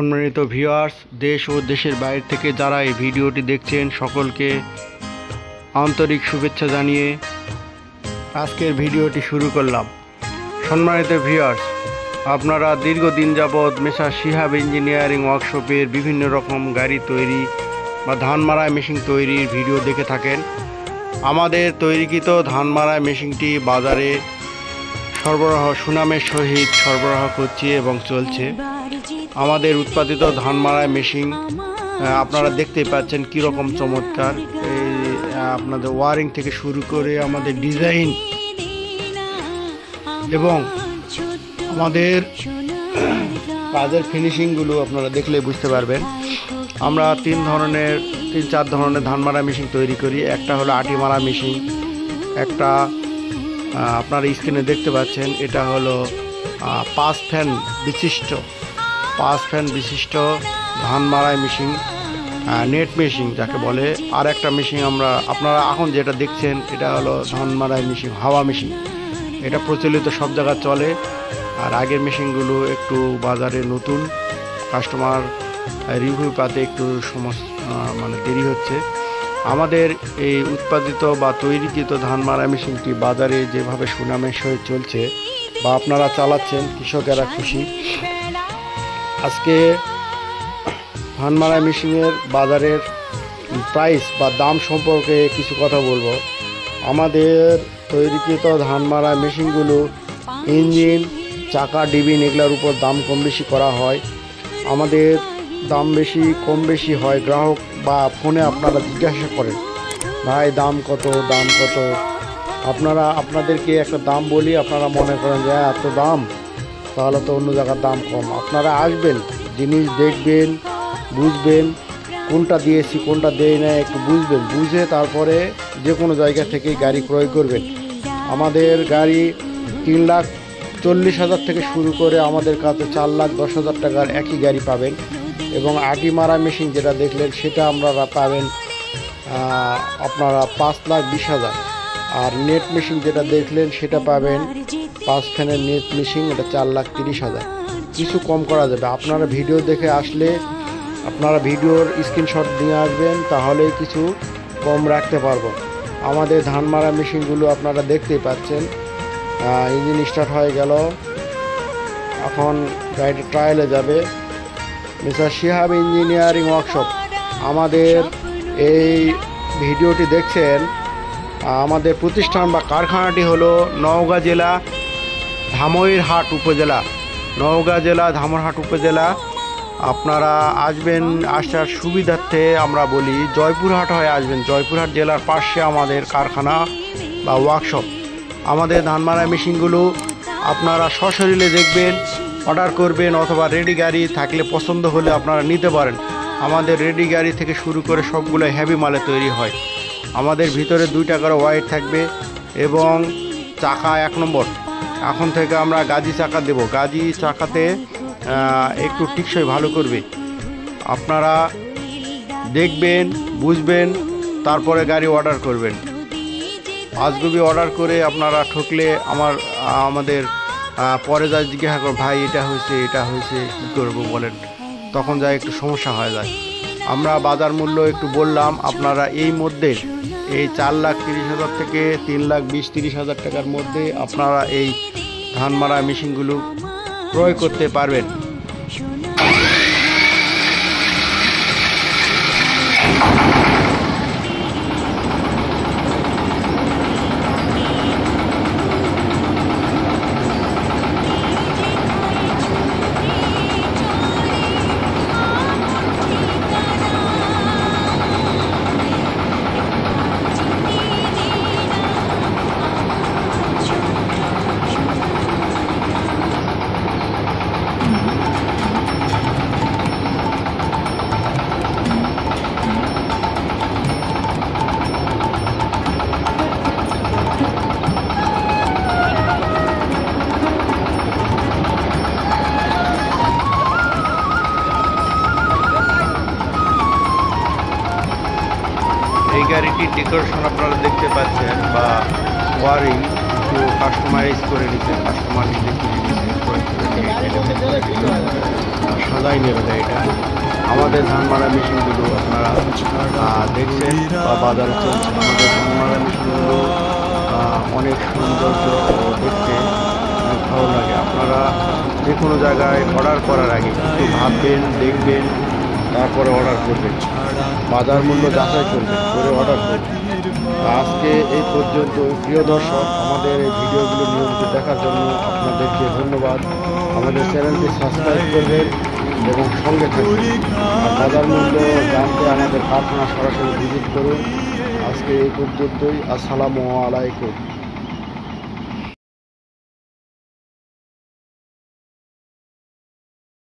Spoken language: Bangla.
সম্মানিত ভিউয়ার্স, দেশ ও দেশের বাইরে থেকে যারা এই ভিডিওটি দেখছেন সকলকে আন্তরিক শুভেচ্ছা জানিয়ে আজকের ভিডিওটি শুরু করলাম। সম্মানিত ভিউয়ার্স, আপনারা দীর্ঘদিন যাবৎ মেসার শিহাব ইঞ্জিনিয়ারিং ওয়ার্কশপের বিভিন্ন রকম গাড়ি তৈরি বা ধান মাড়াই মেশিন তৈরির ভিডিও দেখে থাকেন। আমাদের তৈরিকৃত ধান মাড়াই মেশিনটি বাজারে সুনামের সহিত সরবরাহ করছে এবং চলছে। আমাদের উৎপাদিত ধান মাড়াই মেশিন আপনারা দেখতেই পাচ্ছেন কীরকম চমৎকার। এই আপনাদের ওয়ারিং থেকে শুরু করে আমাদের ডিজাইন এবং আমাদের কাজের ফিনিশিংগুলো আপনারা দেখলে বুঝতে পারবেন। আমরা তিন চার ধরনের ধান মাড়াই মেশিন তৈরি করি। একটা হলো আটি মারা মেশিন, একটা আপনারা স্ক্রিনে দেখতে পাচ্ছেন এটা হলো 5 ফ্যান বিশিষ্ট ধান মাড়াই মেশিন, নেট মেশিন যাকে বলে। আর একটা মেশিন আপনারা এখন যেটা দেখছেন এটা হলো ধান মাড়াই মেশিন, হাওয়া মেশিন। এটা প্রচলিত সব জায়গায় চলে। আর আগের মেশিনগুলো একটু বাজারে নতুন, কাস্টমার রিভিউ পাতে একটু দেরি হচ্ছে। আমাদের এই উৎপাদিত বা তৈরিকৃত ধান মাড়াই মেশিনটি বাজারে যেভাবে সুনামের সহিত চলছে বা আপনারা চালাচ্ছেন, কৃষকেরা খুশি। আজকে ধান মাড়াই মেশিনের বাজারের প্রাইস বা দাম সম্পর্কে কিছু কথা বলবো। আমাদের তৈরিকৃত ধান মাড়াই মেশিনগুলো ইঞ্জিন, চাকা, ডিবিন এগুলোর উপর দাম কম বেশি করা হয়। আমাদের দাম কম বেশি হয় গ্রাহক বা ফোনে আপনারা জিজ্ঞাসা করেন, ভাই দাম কত। আপনাদেরকে একটা দাম বলি, আপনারা মনে করেন যে এত দাম, তাহলে তো অন্য জায়গার দাম কম। আপনারা আসবেন, জিনিস দেখবেন, বুঝবেন, কোনটা দিয়েছি কোনটা দেয় না একটু বুঝবেন, বুঝে তারপরে যে কোনো জায়গা থেকেই গাড়ি ক্রয় করবেন। আমাদের গাড়ি 3,40,000 থেকে শুরু করে আমাদের কাছে 4,10,000 টাকার একই গাড়ি পাবেন। এবং আটি মারা মেশিন যেটা দেখলেন সেটা আপনারা পাবেন আপনারা 5,20,000। আর নেট মেশিন যেটা দেখলেন সেটা পাবেন 5 ফ্যানের নেট মেশিন, এটা 4,30,000। কিছু কম করা যাবে। আপনারা ভিডিও দেখে আসলে আপনারা ভিডিওর স্ক্রিনশট নিয়ে আসবেন, তাহলেই কিছু কম রাখতে পারবো। আমাদের ধান মারা মেশিনগুলো আপনারা দেখতেই পাচ্ছেন। ইঞ্জিন স্টার্ট হয়ে গেল, এখন গাড়িটি ট্রায়ালে যাবে। মিস্টার শিহাব ইঞ্জিনিয়ারিং ওয়ার্কশপ, আমাদের এই ভিডিওটি দেখছেন। আমাদের প্রতিষ্ঠান বা কারখানাটি হলো নওগাঁ জেলা ধামইরহাট উপজেলা। আপনারা আসবেন, আসার সুবিধার্থে আমরা বলি জয়পুরহাট হয়ে আসবেন। জয়পুরহাট জেলার পাশে আমাদের কারখানা বা ওয়ার্কশপ। আমাদের ধান মাড়াই মেশিনগুলো আপনারা সশরীরে দেখবেন, অর্ডার করবেন, অথবা রেডি গাড়ি থাকলে পছন্দ হলে আপনারা নিতে পারেন। আমাদের রেডি গাড়ি থেকে শুরু করে সবগুলো হেভি মালে তৈরি হয়। আমাদের ভিতরে 2 টাকার ওয়াইড থাকবে এবং চাকা 1 নম্বর। এখন থেকে আমরা গাজি চাকা দেব। গাজি চাকাতে একটু টিকসই ভালো করবে। আপনারা দেখবেন, বুঝবেন, তারপরে গাড়ি অর্ডার করবেন। আজগুবি অর্ডার করে আপনারা ঠকলে আমাদের পরে যা জিজ্ঞাসা করো, ভাই এটা হয়েছে কী করবো বলেন, তখন যা একটু সমস্যা হয়ে যায়। আমরা বাজার মূল্য একটু বললাম, আপনারা এই মধ্যে এই 4,30,000 থেকে 3,20,30,000 টাকার মধ্যে আপনারা এই ধান মাড়া মেশিনগুলো ক্রয় করতে পারবেন। এই গাড়িটির ডেকোরেশন আপনারা দেখতে পাচ্ছেন বা ওয়ারিং একটু কাস্টমাইজ করে নিচ্ছে, কাস্টমার নিজে সাজাই নেবে দেয়। এটা আমাদের ধান মারা মেশিনগুলো আপনারা দেখছেন বা বাজারে চলছে। আমাদের ধান মারা মেশিনগুলো অনেক সৌন্দর্য দেখতে অনেক ভালো লাগে। আপনারা যে কোনো জায়গায় অর্ডার করার আগে একটু ভাববেন, দেখবেন, তারপরে অর্ডার করবেন, বাজার মূল্য যাচাই করবেন, করে অর্ডার করবেন। আজকে এই পর্যন্ত। প্রিয় দর্শক, আমাদের এই ভিডিওগুলো নিয়মিত দেখার জন্য আপনাদেরকে ধন্যবাদ। আমাদের চ্যানেলটি সাবস্ক্রাইব করবেন এবং সঙ্গে থাকবেন। আর বাজার মূল্য জানতে আমাদের কারখানা সরাসরি ভিজিট করুন। আজকে এই পর্যন্তই। আসসালামু আলাইকুম।